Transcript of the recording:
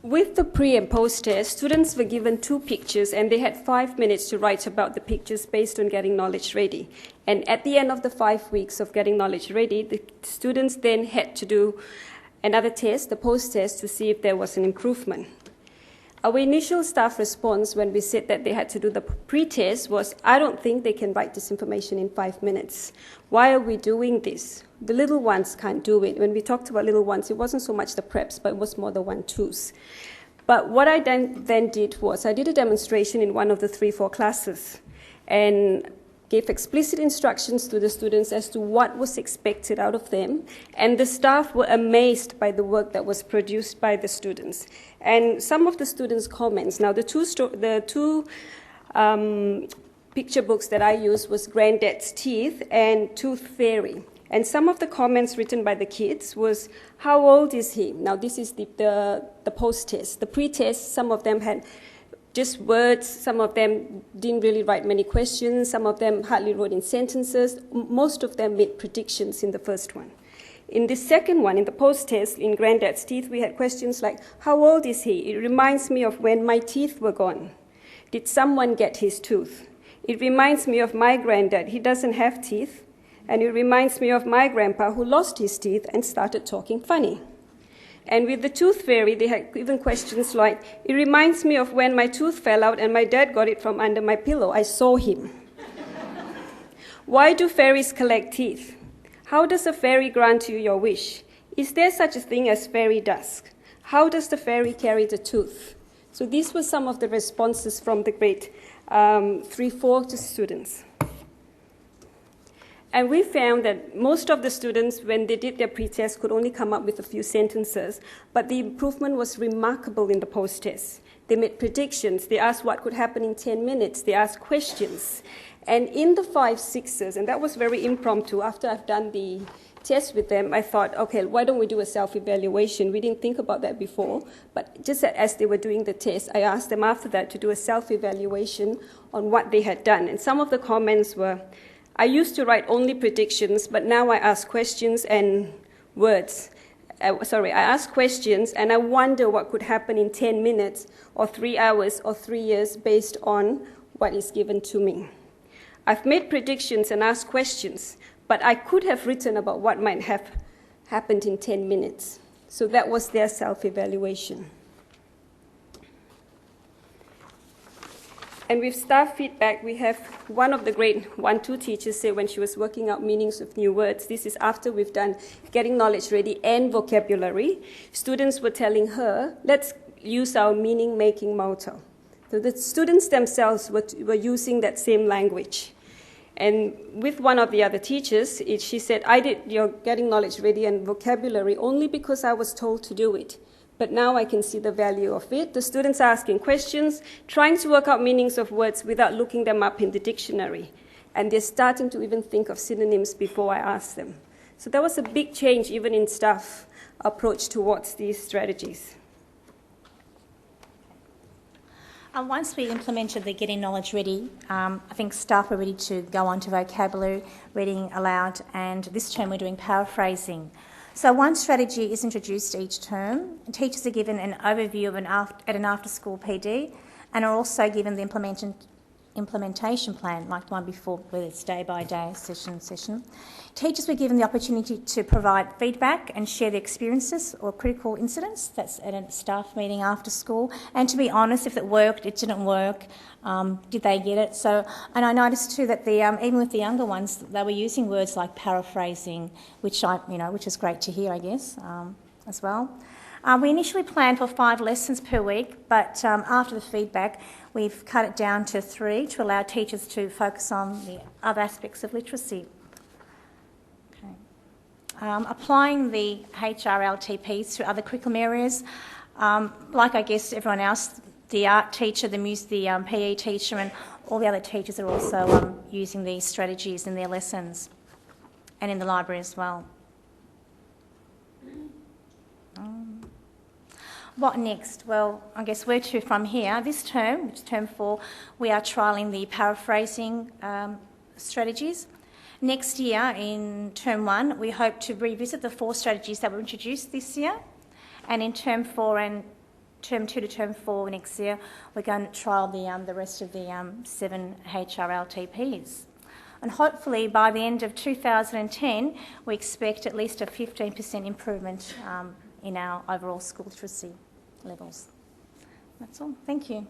With the pre and post test, students were given 2 pictures and they had 5 minutes to write about the pictures based on getting knowledge ready. And at the end of the 5 weeks of getting knowledge ready, the students then had to do another test, the post test, to see if there was an improvement. Our initial staff response when we said that they had to do the pre-test was, I don't think they can write this information in 5 minutes. Why are we doing this? The little ones can't do it. When we talked about little ones, it wasn't so much the preps, but it was more the 1-2s. But what I then did was, I did a demonstration in one of the 3-4 classes and gave explicit instructions to the students as to what was expected out of them, and the staff were amazed by the work that was produced by the students. And some of the students' comments, now the two picture books that I used was Granddad's Teeth and Tooth Fairy. And some of the comments written by the kids was, how old is he? Now this is the post-test. The pre-test, some of them had just words, some of them didn't really write many questions, some of them hardly wrote in sentences, most of them made predictions in the first one. In the second one, in the post-test, in Granddad's Teeth, we had questions like, how old is he? It reminds me of when my teeth were gone. Did someone get his tooth? It reminds me of my granddad, he doesn't have teeth. And it reminds me of my grandpa who lost his teeth and started talking funny. And with the Tooth Fairy, they had even questions like, it reminds me of when my tooth fell out and my dad got it from under my pillow. I saw him. Why do fairies collect teeth? How does a fairy grant you your wish? Is there such a thing as fairy dust? How does the fairy carry the tooth? So these were some of the responses from the grade 3-4 students. And we found that most of the students, when they did their pre-test, could only come up with a few sentences, but the improvement was remarkable in the post-test. They made predictions, they asked what could happen in 10 minutes, they asked questions. And in the 5-6s, and that was very impromptu, after I've done the test with them, I thought, okay, why don't we do a self-evaluation? We didn't think about that before, but just as they were doing the test, I asked them after that to do a self-evaluation on what they had done. And some of the comments were, I used to write only predictions, but now I ask questions and words. I ask questions and I wonder what could happen in 10 minutes or 3 hours or 3 years based on what is given to me. I've made predictions and asked questions, but I could have written about what might have happened in 10 minutes. So that was their self-evaluation. And with staff feedback, we have one of the grade 1-2 teachers say when she was working out meanings of new words, this is after we've done getting knowledge ready and vocabulary, students were telling her, let's use our meaning-making motto. So the students themselves were using that same language. And with one of the other teachers, she said, I did your getting knowledge ready and vocabulary only because I was told to do it. But now I can see the value of it. The students are asking questions, trying to work out meanings of words without looking them up in the dictionary. And they're starting to even think of synonyms before I ask them. So there was a big change even in staff approach towards these strategies. Once we implemented the Getting Knowledge Ready, I think staff were ready to go on to vocabulary, reading aloud, and this term we're doing paraphrasing. So one strategy is introduced each term. Teachers are given an overview of at an after-school PD and are also given the implementation plan, like the one before, whether it's day by day, session. Teachers were given the opportunity to provide feedback and share their experiences or critical incidents. That's at a staff meeting after school. And to be honest, if it worked, it didn't work, did they get it? So, and I noticed too that even with the younger ones, they were using words like paraphrasing, which is great to hear, I guess, as well. We initially planned for 5 lessons per week, but after the feedback, we've cut it down to 3 to allow teachers to focus on the other aspects of literacy. Okay. Applying the HRLTPs to other curriculum areas, like I guess everyone else, the art teacher, the PE teacher and all the other teachers are also using these strategies in their lessons and in the library as well. What next? Well, I guess where to from here? This term, which is term 4, we are trialling the paraphrasing strategies. Next year, in term 1, we hope to revisit the 4 strategies that were introduced this year. And in term 4 and term 2 to term 4 next year, we're going to trial the rest of the 7 HRLTPs. And hopefully by the end of 2010, we expect at least a 15% improvement in our overall school literacy levels. That's all. Thank you.